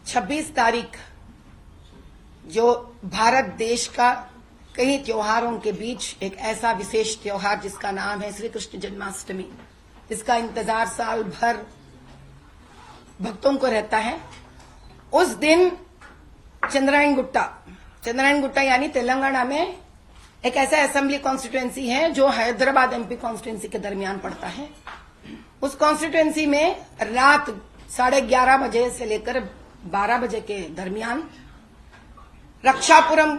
26 तारीख जो भारत देश का कई त्योहारों के बीच एक ऐसा विशेष त्योहार जिसका नाम है श्री कृष्ण जन्माष्टमी, इसका इंतजार साल भर भक्तों को रहता है। उस दिन चंद्रायण गुट्टा यानी तेलंगाना में एक ऐसा असेंबली कॉन्स्टिट्यूएंसी है जो हैदराबाद एमपी कॉन्स्टिट्यूएंसी के दरमियान पड़ता है। उस कॉन्स्टिट्यूएंसी में रात 11:30 बजे से लेकर 12 बजे के दरमियान रक्षापुरम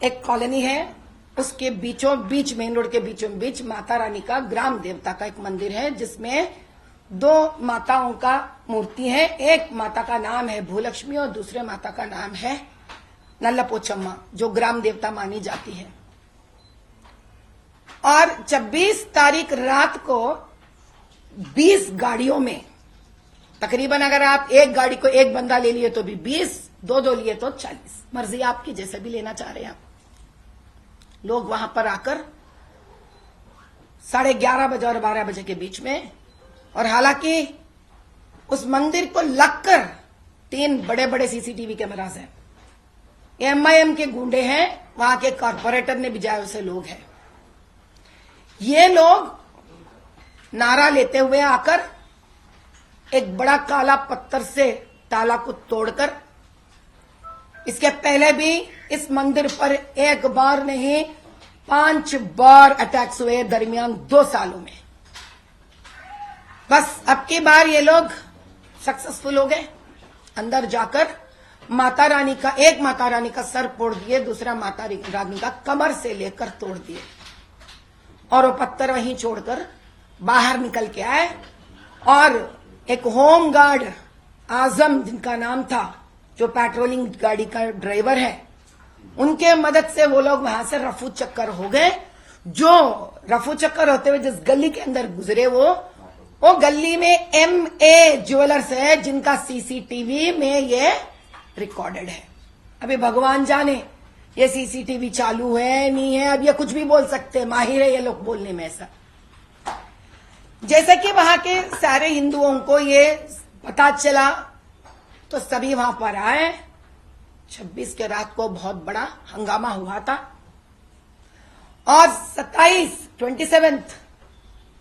एक कॉलोनी है, उसके बीचों बीच मेन रोड के बीचों बीच माता रानी का ग्राम देवता का एक मंदिर है जिसमें 2 माताओं का मूर्ति है। एक माता का नाम है भूलक्ष्मी और दूसरे माता का नाम है नल्लापोचम्मा जो ग्राम देवता मानी जाती है। और 26 तारीख रात को 20 गाड़ियों में तकरीबन अगर आप एक गाड़ी को एक बंदा ले लिए तो भी 20, 2 लिए तो 40, मर्जी आपकी जैसे भी लेना चाह रहे हैं आप। लोग वहां पर आकर 11:30 बजे और 12 बजे के बीच में, और हालांकि उस मंदिर को लगकर 3 बड़े बड़े सीसीटीवी कैमरास हैं। एमआईएम के गुंडे हैं, वहां के कॉर्पोरेटर ने भिजाए उसे लोग हैं। ये लोग नारा लेते हुए आकर एक बड़ा काला पत्थर से ताला को तोड़कर, इसके पहले भी इस मंदिर पर एक बार नहीं 5 बार अटैक्स हुए दरमियान 2 सालों में। बस अब की बार ये लोग सक्सेसफुल हो गए। अंदर जाकर एक माता रानी का सर फोड़ दिए, दूसरा माता रानी का कमर से लेकर तोड़ दिए और वो पत्थर वहीं छोड़कर बाहर निकल के आए। और एक होम गार्ड आजम जिनका नाम था, जो पेट्रोलिंग गाड़ी का ड्राइवर है, उनके मदद से वो लोग वहां से रफू चक्कर हो गए। जो रफू चक्कर होते हुए जिस गली के अंदर गुजरे वो गली में MA ज्वेलर्स है जिनका सीसीटीवी में ये रिकॉर्डेड है। अभी भगवान जाने ये सीसीटीवी चालू है नहीं है, अब ये कुछ भी बोल सकते हैं, माहिर है ये लोग बोलने में। ऐसा जैसे कि वहां के सारे हिंदुओं को ये पता चला तो सभी वहां पर आए। 26 के रात को बहुत बड़ा हंगामा हुआ था और 27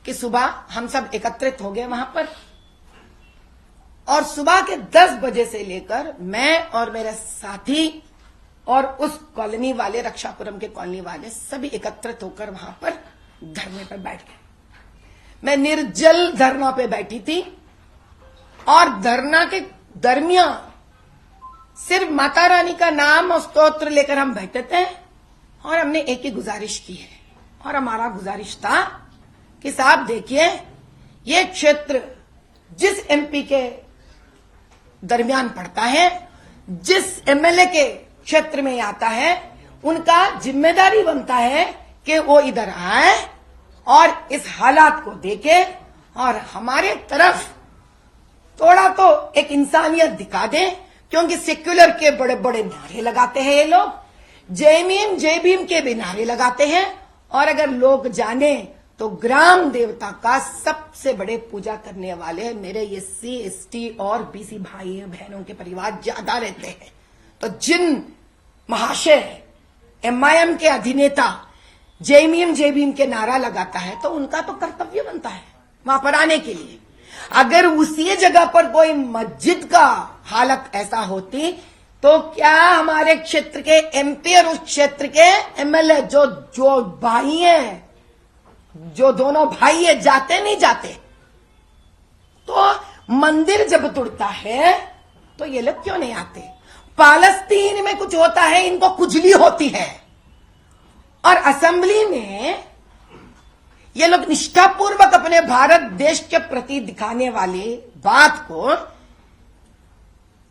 की सुबह हम सब एकत्रित हो गए वहां पर। और सुबह के 10 बजे से लेकर मैं और मेरे साथी और उस कॉलोनी वाले, रक्षापुरम के कॉलोनी वाले सभी एकत्रित होकर वहां पर धरने पर बैठ गए। मैं निर्जल धरना पे बैठी थी और धरना के दरमियान सिर्फ माता रानी का नाम और स्तोत्र लेकर हम बैठे थे और हमने एक ही गुजारिश की है। और हमारा गुजारिश था कि साहब देखिए, ये क्षेत्र जिस MP के दरमियान पड़ता है, जिस MLA के क्षेत्र में आता है, उनका जिम्मेदारी बनता है कि वो इधर आए और इस हालात को देखे और हमारे तरफ थोड़ा तो एक इंसानियत दिखा दे। क्योंकि सेक्युलर के बड़े बड़े नारे लगाते हैं ये लोग, जय भीम के भी नारे लगाते हैं, और अगर लोग जाने तो ग्राम देवता का सबसे बड़े पूजा करने वाले मेरे SC ST और BC भाई बहनों के परिवार ज्यादा रहते हैं। तो जिन महाशय MIM के अधिनेता जय भीम के नारा लगाता है तो उनका तो कर्तव्य बनता है वहां पर आने के लिए। अगर उसी जगह पर कोई मस्जिद का हालत ऐसा होती तो क्या हमारे क्षेत्र के MP और उस क्षेत्र के MLA जो भाई हैं, जो दोनों भाई है, जाते नहीं जाते? तो मंदिर जब तुड़ता है तो ये लोग क्यों नहीं आते? पालस्तीन में कुछ होता है, इनको खुजली होती है। और असेंबली में ये लोग निष्ठापूर्वक अपने भारत देश के प्रति दिखाने वाली बात को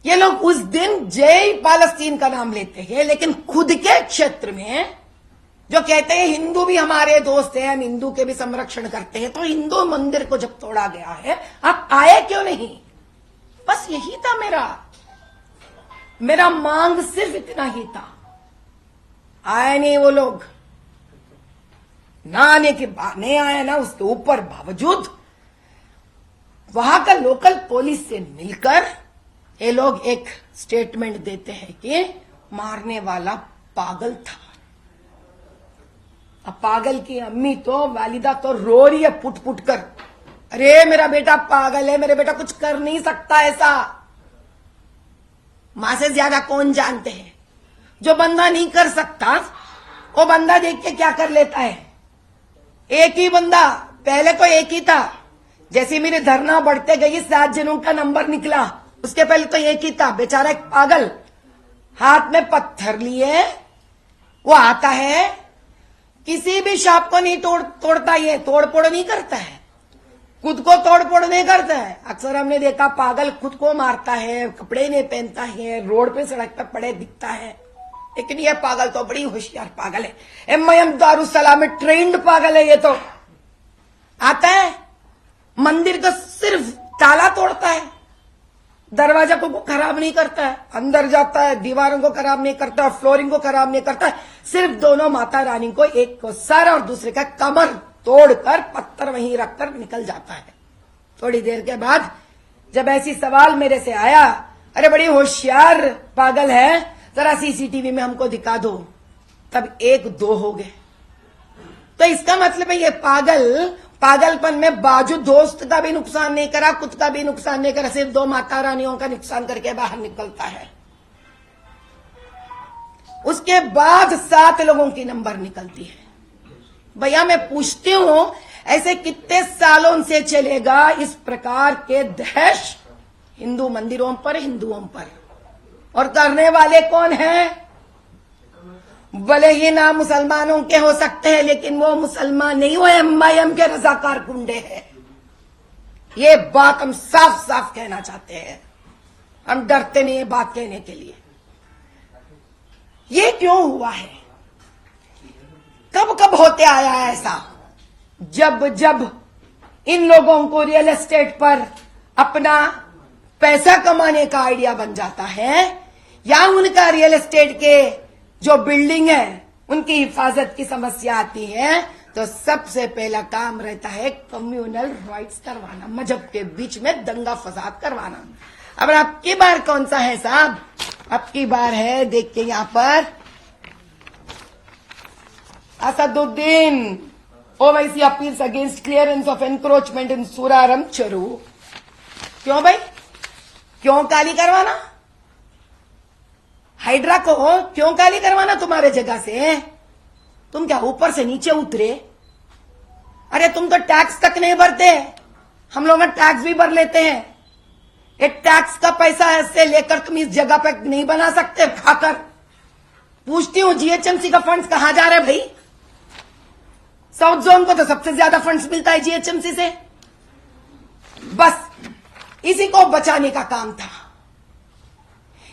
ये लोग उस दिन जय पालस्तीन का नाम लेते हैं, लेकिन खुद के क्षेत्र में जो कहते हैं हिंदू भी हमारे दोस्त हैं, हम हिंदू के भी संरक्षण करते हैं, तो हिंदू मंदिर को जब तोड़ा गया है आप आए क्यों नहीं? बस यही था मेरा मांग, सिर्फ इतना ही था। आए नहीं वो लोग, ना आने के बाद नहीं आया ना, उसके ऊपर बावजूद वहां का लोकल पुलिस से मिलकर ये लोग एक स्टेटमेंट देते हैं कि मारने वाला पागल था। अब पागल की अम्मी तो वालिदा तो रो रही है पुट पुट कर, अरे मेरा बेटा पागल है, मेरा बेटा कुछ कर नहीं सकता ऐसा। मां से ज्यादा कौन जानते हैं? जो बंदा नहीं कर सकता वो बंदा देख के क्या कर लेता है। एक ही बंदा, पहले तो एक ही था, जैसे मेरे धरना बढ़ते गई 7 जनों का नंबर निकला, उसके पहले तो एक ही था, बेचारा एक पागल हाथ में पत्थर लिए वो आता है, किसी भी शॉप को नहीं तोड़ता, ये तोड़फोड़ नहीं करता है, खुद को तोड़फोड़ नहीं करता है। अक्सर हमने देखा पागल खुद को मारता है, कपड़े नहीं पहनता है, रोड पे सड़क पे पड़े दिखता है, लेकिन ये पागल तो बड़ी होशियार पागल है। एमआईएम दारुसलाम में ट्रेंड पागल है। ये तो आता है मंदिर का सिर्फ ताला तोड़ता है, दरवाजा को खराब नहीं करता है, अंदर जाता है, दीवारों को खराब नहीं करता, फ्लोरिंग को खराब नहीं करता है, सिर्फ दोनों माता रानी को, एक को सर और दूसरे का कमर तोड़कर पत्थर वहीं रखकर निकल जाता है। थोड़ी देर के बाद जब ऐसी सवाल मेरे से आया, अरे बड़ी होशियार पागल है, जरा सीसीटीवी में हमको दिखा दो, तब 1-2 हो गए। तो इसका मतलब है ये पागलपन में बाजू दोस्त का भी नुकसान नहीं करा, खुद का भी नुकसान नहीं करा, सिर्फ 2 माता रानियों का नुकसान करके बाहर निकलता है। उसके बाद 7 लोगों की नंबर निकलती है। भैया मैं पूछती हूं, ऐसे कितने सालों से चलेगा इस प्रकार के दहश हिंदू मंदिरों पर, हिंदुओं पर? और करने वाले कौन हैं? भले ही ना मुसलमानों के हो सकते हैं, लेकिन वो मुसलमान नहीं, वो एमआईएम के रजाकार गुंडे हैं। ये बात हम साफ साफ कहना चाहते हैं, हम डरते नहीं है बात कहने के लिए। ये क्यों हुआ है? कब कब होते आया है ऐसा? जब जब इन लोगों को रियल एस्टेट पर अपना पैसा कमाने का आइडिया बन जाता है, या उनका रियल एस्टेट के जो बिल्डिंग है उनकी हिफाजत की समस्या आती है, तो सबसे पहला काम रहता है कम्युनल राइट्स करवाना, मजहब के बीच में दंगा फसाद करवाना। अब आपकी बार कौन सा है साहब? आपकी बार है, देख के यहां पर Asaduddin Owaisi appeals against clearance of encroachment in Suraram चरू। क्यों भाई, क्यों काली करवाना? हाइड्रा को क्यों काली करवाना तुम्हारे जगह से? तुम क्या ऊपर से नीचे उतरे? अरे तुम तो टैक्स तक नहीं भरते, हम लोग टैक्स भी भर लेते हैं। एक टैक्स का पैसा ऐसे लेकर तुम इस जगह पे नहीं बना सकते खाकर? पूछती हूं जीएचएमसी का फंड्स कहां जा रहे भाई? साउथ जोन को तो सबसे ज्यादा फंड्स मिलता है जीएचएमसी से। बस इसी को बचाने का काम था।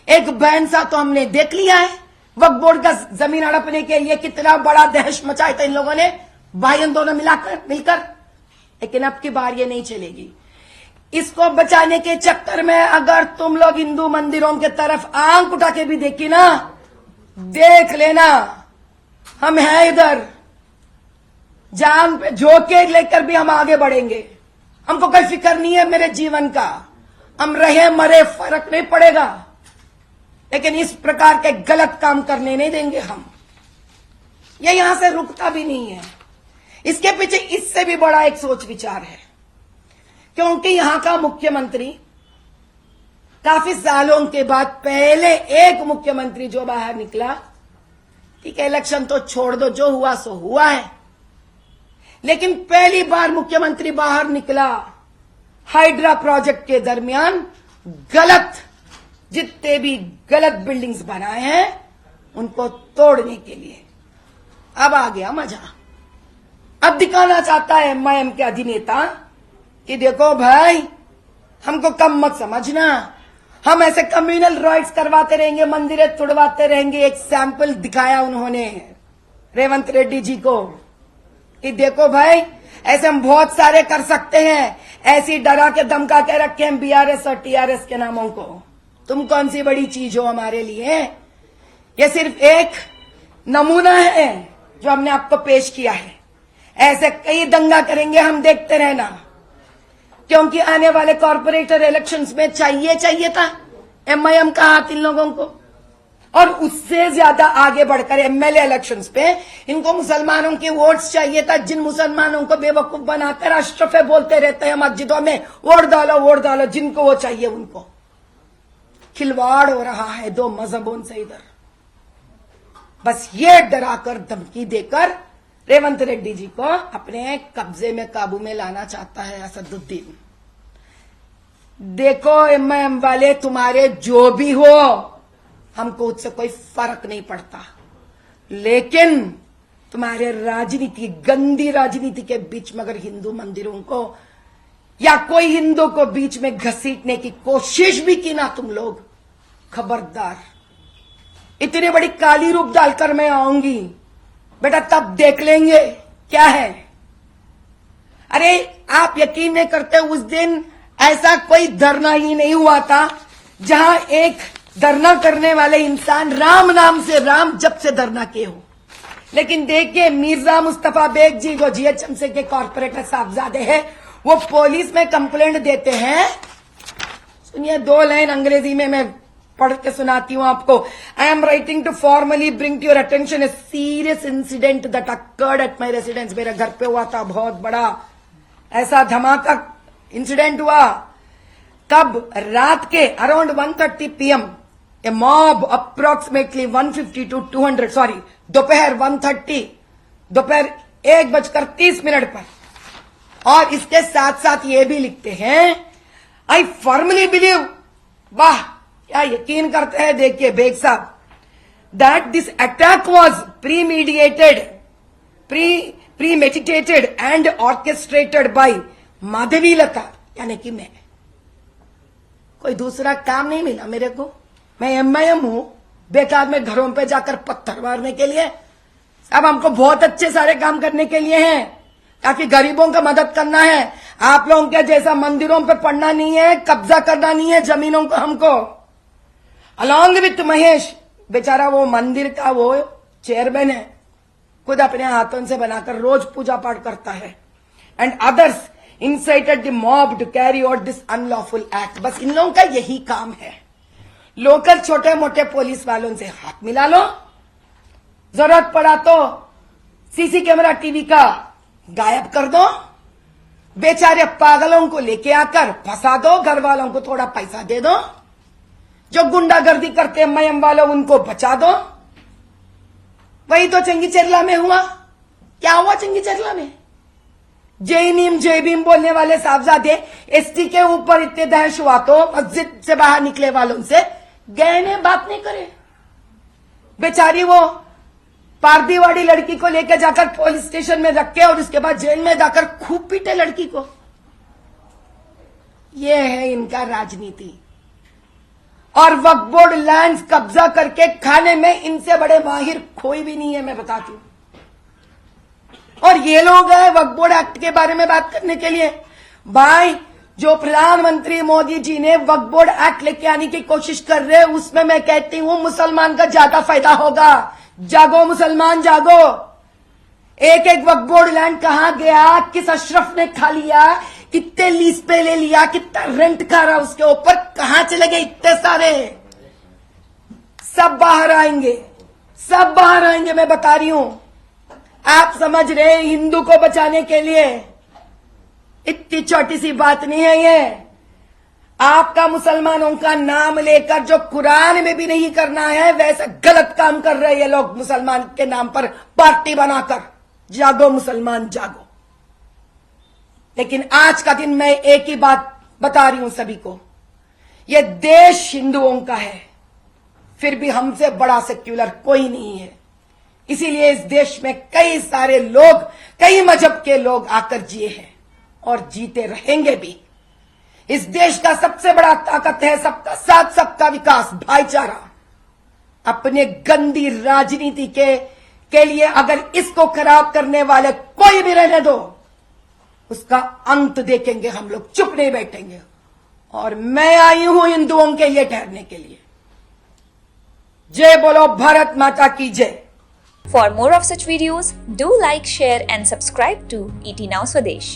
एक बहन सा तो हमने देख लिया है, वक्फ बोर्ड का जमीन हड़पने के लिए कितना बड़ा दहश मचाया था इन लोगों ने, भाइयों दोनों मिलकर। लेकिन अब की बार ये नहीं चलेगी। इसको बचाने के चक्कर में अगर तुम लोग हिंदू मंदिरों के तरफ आंख उठा के भी देखी ना, देख लेना हम हैं इधर, जान पे झोंके लेकर भी हम आगे बढ़ेंगे। हमको कोई फिक्र नहीं है मेरे जीवन का, हम रहे मरे फर्क नहीं पड़ेगा, लेकिन इस प्रकार के गलत काम करने नहीं देंगे हम। ये यहां से रुकता भी नहीं है। इसके पीछे इससे भी बड़ा एक सोच विचार है, क्योंकि यहां का मुख्यमंत्री काफी सालों के बाद पहले एक मुख्यमंत्री जो बाहर निकला, ठीक है इलेक्शन तो छोड़ दो, जो हुआ सो हुआ है, लेकिन पहली बार मुख्यमंत्री बाहर निकला हाइड्रा प्रोजेक्ट के दरमियान गलत, जितने भी गलत बिल्डिंग्स बनाए हैं उनको तोड़ने के लिए। अब आ गया मजा। अब दिखाना चाहता है एमआईएम के अधिनेता कि देखो भाई, हमको कम मत समझना, हम ऐसे कम्युनल राइट्स करवाते रहेंगे, मंदिरें तोड़वाते रहेंगे। एक सैंपल दिखाया उन्होंने रेवंत रेड्डी जी को कि देखो भाई, ऐसे हम बहुत सारे कर सकते हैं, ऐसी डरा के धमका के रखे हैं बीआरएस और टीआरएस के नामों को। तुम कौन सी बड़ी चीज हो हमारे लिए? ये सिर्फ एक नमूना है जो हमने आपको पेश किया है। ऐसे कई दंगा करेंगे हम, देखते रहना, क्योंकि आने वाले कॉर्पोरेटर इलेक्शंस में चाहिए था एमआईएम का हाथ इन लोगों को। और उससे ज्यादा आगे बढ़कर एमएलए इलेक्शंस पे इनको मुसलमानों के वोट्स चाहिए था, जिन मुसलमानों को बेवकूफ बनाकर अशरफे बोलते रहते हैं मस्जिदों में, वोट डालो, जिनको वो चाहिए उनको। खिलवाड़ हो रहा है दो मजहबों से इधर। बस ये डराकर धमकी देकर रेवंत रेड्डी जी को अपने कब्जे में, काबू में लाना चाहता है असदुद्दीन। देखो एमआईएम वाले, तुम्हारे जो भी हो, हमको उससे कोई फर्क नहीं पड़ता, लेकिन तुम्हारे राजनीति, गंदी राजनीति के बीच में अगर हिंदू मंदिरों को या कोई हिंदू को बीच में घसीटने की कोशिश भी की ना तुम लोग, खबरदार, इतनी बड़ी काली रूप डालकर मैं आऊंगी बेटा, तब देख लेंगे क्या है। अरे आप यकीन नहीं करते, उस दिन ऐसा कोई धरना ही नहीं हुआ था जहां एक धरना करने वाले इंसान राम नाम से, राम जब से धरना किए हो। लेकिन देखिए मिर्जा मुस्तफा बेग जी, वो जीएचएमसी के कॉर्पोरेटर साहबजादे हैं, वो पुलिस में कंप्लेंट देते हैं। सुनिए, 2 लाइन अंग्रेजी में मैं पढ़ के सुनाती हूं आपको। I am writing to formally bring to your attention a serious incident that occurred at my residence. मेरे घर पे हुआ था, बहुत बड़ा ऐसा धमाका इंसिडेंट हुआ। कब? रात के around 1:30 PM A mob approximately 150 to 200, sorry, दोपहर 1:30, दोपहर 1:30 पर। और इसके साथ साथ ये भी लिखते हैं, आई फर्मली बिलीव, वाह क्या यकीन करते हैं देखिए बेग साहब, that this attack was premeditated and orchestrated by Madhavi Latha, यानी कि मैं। कोई दूसरा काम नहीं मिला मेरे को, मैं एमआईएम हूं, बेकार में घरों पे जाकर पत्थर मारने के लिए। अब हमको बहुत अच्छे सारे काम करने के लिए हैं, ताकि गरीबों का मदद करना है। आप लोगों के जैसा मंदिरों पे पढ़ना नहीं है, कब्जा करना नहीं है जमीनों को हमको। अलॉन्ग विथ महेश, बेचारा वो मंदिर का वो चेयरमैन है, खुद अपने हाथों से बनाकर रोज पूजा पाठ करता है। And others incited the mob to carry out this unlawful act। बस इन लोगों का यही काम है। लोकल छोटे मोटे पुलिस वालों से हाथ मिला लो, जरूरत पड़ा तो सीसी कैमरा टीवी का गायब कर दो, बेचारे पागलों को लेके आकर फंसा दो, घर वालों को थोड़ा पैसा दे दो, जो गुंडागर्दी करते एमआईएम वालों उनको बचा दो। वही तो चंगीचेरला में हुआ। क्या हुआ चंगीचेरला में? जय नीम जय भीम बोलने वाले साहबजादे एसटी के ऊपर इतने दहश हुआ तो मस्जिद से बाहर निकले वालों से गए ने बात नहीं करे। बेचारी वो पारदीवाड़ी लड़की को लेकर जाकर पुलिस स्टेशन में रख के और उसके बाद जेल में जाकर खूब पीटे लड़की को। ये है इनका राजनीति। और वक्फ बोर्ड लैंड्स कब्जा करके खाने में इनसे बड़े माहिर कोई भी नहीं है, मैं बताती हूं। और ये लोग हैं वक्फ बोर्ड एक्ट के बारे में बात करने के लिए। भाई, जो प्रधानमंत्री मोदी जी ने वक्फ बोर्ड एक्ट लेके आने की कोशिश कर रहे हैं, उसमें मैं कहती हूं मुसलमान का ज्यादा फायदा होगा। जागो मुसलमान जागो। एक एक वक्फ बोर्ड लैंड कहां गया, किस अशरफ ने खा लिया, कितने लीज पे ले लिया, कितना रेंट खा रहा उसके ऊपर, कहां चले गए इतने सारे। सब बाहर आएंगे, सब बाहर आएंगे, मैं बता रही हूं। आप समझ रहे हैं हिंदू को बचाने के लिए इतनी छोटी सी बात नहीं है ये। आपका मुसलमानों का नाम लेकर जो कुरान में भी नहीं करना है, वैसा गलत काम कर रहे हैं ये लोग मुसलमान के नाम पर पार्टी बनाकर। जागो मुसलमान जागो। लेकिन आज का दिन मैं एक ही बात बता रही हूं सभी को, यह देश हिंदुओं का है, फिर भी हमसे बड़ा सेक्युलर कोई नहीं है। इसीलिए इस देश में कई सारे लोग, कई मजहब के लोग आकर जिए हैं और जीते रहेंगे भी। इस देश का सबसे बड़ा ताकत है सबका साथ, सबका विकास, भाईचारा। अपने गंदी राजनीति के लिए अगर इसको खराब करने वाले कोई भी रहने दो, उसका अंत देखेंगे हम लोग, चुप नहीं बैठेंगे। और मैं आई हूं हिंदुओं के लिए ठहरने के लिए। जय बोलो भारत माता की जय। For more of such videos, do like, share and subscribe to ET Now Swadesh.